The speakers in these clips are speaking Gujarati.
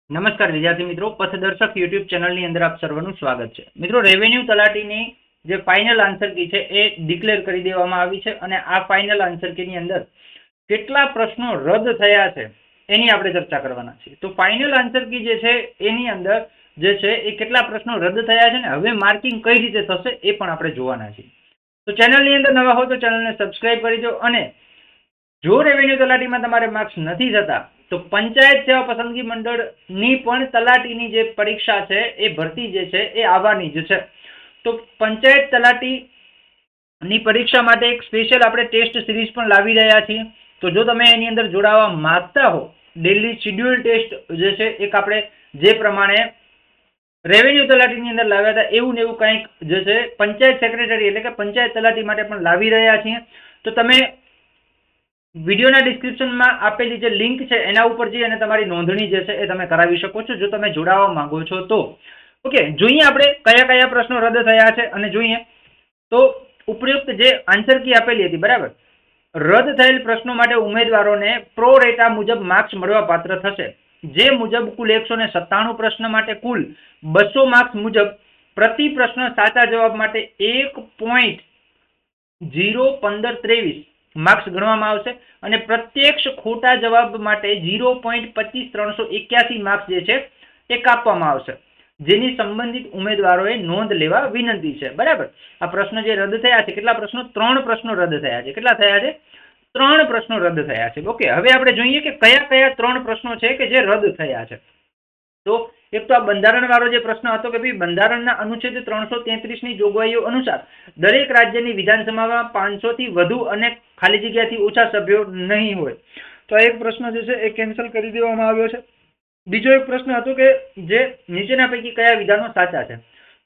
નમસ્કાર વિદ્યાર્થી મિત્રો, પથદર્શક યુટ્યુબ ચેનલની અંદર આપ સર્વનું સ્વાગત છે. મિત્રો, રેવન્યુ તલાટીની જે ફાઇનલ આન્સર કી છે એ ડિક્લેર કરી દેવામાં આવી છે અને આ ફાઇનલ આન્સર કીની અંદર કેટલા પ્રશ્નો રદ થયા છે એની આપણે ચર્ચા કરવાના છીએ. તો ફાઇનલ આન્સર કી જે છે એની અંદર જે છે એ કેટલા પ્રશ્નો રદ થયા છે ને હવે માર્કિંગ કઈ રીતે થશે એ પણ આપણે જોવાના છીએ. તો ચેનલની અંદર નવા હો તો ચેનલને સબસ્ક્રાઇબ કરી દો અને જો રેવન્યુ તલાટીમાં તમારે માર્ક્સ નથી થતા તો પંચાયત સેવા પસંદગી મંડળની પણ તલાટીની જે પરીક્ષા છે એ ભરતી જે છે એ આવવાની જ છે. તો પંચાયત તલાટીની પરીક્ષા માટે એક સ્પેશિયલ આપણે ટેસ્ટ સિરીઝ પણ લાવી રહ્યા છીએ. તો જો તમે એની અંદર જોડાવા માંગતા હો, ડેલી શિડ્યુલ ટેસ્ટ જે છે એક આપણે જે પ્રમાણે રેવન્યુ તલાટીની અંદર લાવ્યા હતા એવું ને એવું કંઈક જે છે પંચાયત સેક્રેટરી એટલે કે પંચાયત તલાટી માટે પણ લાવી રહ્યા છીએ. તો તમે વિડીયોના ડિસ્ક્રિપ્શનમાં આપેલી જે લિંક છે એના ઉપર જઈ અને તમારી નોંધણી જે છે એ તમે કરાવી શકો છો જો તમે જોડાવા માંગો છો તો. ઓકે, જોઈએ આપણે કયા કયા પ્રશ્નો રદ થયા છે અને જોઈએ તો ઉપયુક્ત જે આન્સર કી આપેલી હતી બરાબર, રદ થયેલ પ્રશ્નો માટે ઉમેદવારોને પ્રો રેટા મુજબ માર્ક્સ મળવા પાત્ર થશે. જે મુજબ કુલ 197 પ્રશ્ન માટે કુલ 200 માર્ક્સ મુજબ પ્રતિ પ્રશ્ન સાચા જવાબ માટે 1.01523 માર્ક્સ ગણવામાં આવશે અને પ્રત્યક્ષ ખોટા જવાબ માટે 0.25381 માર્ક્સ જે છે એ કાપવામાં આવશે, જેની સંબંધિત ઉમેદવારોએ નોંધ લેવા વિનંતી છે. બરાબર, આ પ્રશ્નો જે રદ થયા છે, કેટલા પ્રશ્નો? 3 પ્રશ્નો રદ થયા છે. કેટલા થયા છે? 3 પ્રશ્નો રદ થયા છે. ઓકે, હવે આપણે જોઈએ કે કયા કયા 3 પ્રશ્નો છે કે જે રદ થયા છે. તો એક તો આ બંધારણ વાળો જે પ્રશ્ન હતો કે ભાઈ બંધારણના અનુચ્છેદ 333 ની જોગવાઈઓ અનુસાર દરેક રાજ્યની વિધાનસભામાં 500 થી વધુ અને ખાલી જગ્યાથી ઓછા સભ્યો નહીં હોય. તો આ એક પ્રશ્ન જે છે એ કેન્સલ કરી દેવામાં આવ્યો છે. બીજો એક પ્રશ્ન હતો કે જે નીચેના પૈકી કયા વિધાનો સાચા છે?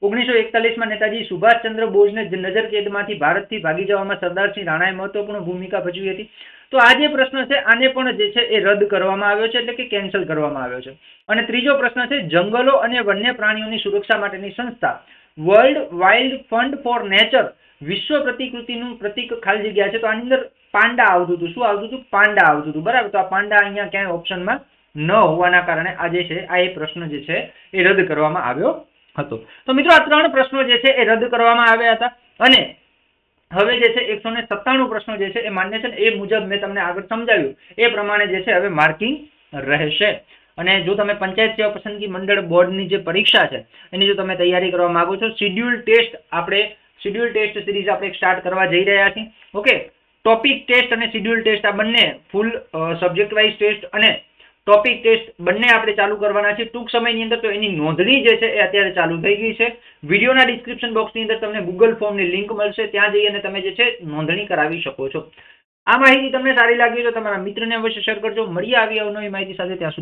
1941માં નેતાજી સુભાષચંદ્ર બોઝને નજરકેદમાંથી ભારતથી ભાગી જવામાં સરદારસિંહ રાણાએ મહત્વપૂર્ણ ભૂમિકા ભજવી હતી. તો આ જે પ્રશ્ન છે આને પણ જે છે એ રદ કરવામાં આવ્યો છે એટલે કે કેન્સલ કરવામાં આવ્યો છે. અને ત્રીજો પ્રશ્ન છે જંગલો અને વન્ય પ્રાણીઓની સુરક્ષા માટેની સંસ્થા world wild fund for nature વિશ્વ પ્રતિકૃતિનું પ્રતિક ખાલી જગ્યા છે. તો આની અંદર પાંડા આવતું હતું. શું આવતું હતું? પાંડા આવતું હતું. બરાબર, તો આ પાંડા અહીંયા ક્યાંય ઓપ્શનમાં ન હોવાના કારણે આ જે છે આ એ પ્રશ્ન જે છે એ રદ કરવામાં આવ્યો હતો. તો મિત્રો, આ 3 પ્રશ્નો જે છે એ રદ કરવામાં આવ્યા હતા અને હવે જે છે 197 પ્રશ્નો જે છે એ માન્ય છે એ મુજબ મેં તમને આગળ સમજાવ્યું એ પ્રમાણે જે છે હવે માર્કિંગ રહેશે. અને જો તમે પંચાયત સેવા પસંદગી મંડળ બોર્ડની જે પરીક્ષા છે એની જો તમે તૈયારી કરવા માંગો છો, શિડ્યુલ ટેસ્ટ સિરીઝ આપણે સ્ટાર્ટ કરવા જઈ રહ્યા છીએ. ઓકે, ટોપિક ટેસ્ટ અને શિડ્યુલ ટેસ્ટ આ બંને ફૂલ સબ્જેક્ટ વાઇઝ ટેસ્ટ અને ટોપિક ટેસ્ટ બંને આપણે ચાલુ કરવાના છે ટૂંક સમયની અંદર. તો એની નોંધણી જે છે એ અત્યારે ચાલુ થઈ ગઈ છે. વિડીયોના ડિસ્ક્રિપ્શન બોક્સની અંદર તમને ગૂગલ ફોર્મની લિંક મળશે, ત્યાં જઈ અને તમે જે છે નોંધણી કરાવી શકો છો. આ માહિતી તમને સારી લાગી તો તમારા મિત્રને અવશ્ય શેર કરજો. મળીએ આવી અવનવી માહિતી સાથે, ત્યાં સુધી